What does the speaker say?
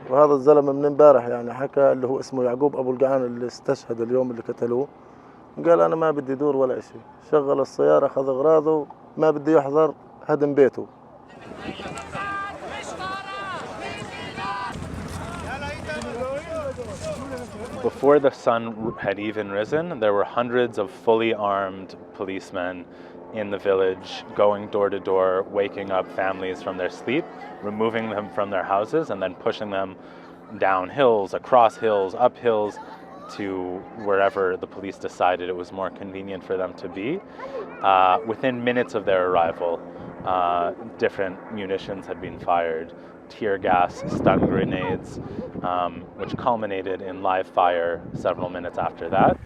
وهذا الزلمة من امبارح يعني حكى اللي هو اسمه يعقوب أبو القعان اللي استشهد اليوم اللي قتلوه، قال أنا ما بدي دور ولا إشي، شغل السيارة أخذ أغراضه ما بدي يحضر هدم بيته. Before the sun had even risen, there were hundreds of fully armed policemen in the village, going door to door, waking up families from their sleep, removing them from their houses, and then pushing them down hills, across hills, up hills, to wherever the police decided it was more convenient for them to be. Within minutes of their arrival, different munitions had been fired, tear gas, stun grenades, which culminated in live fire several minutes after that.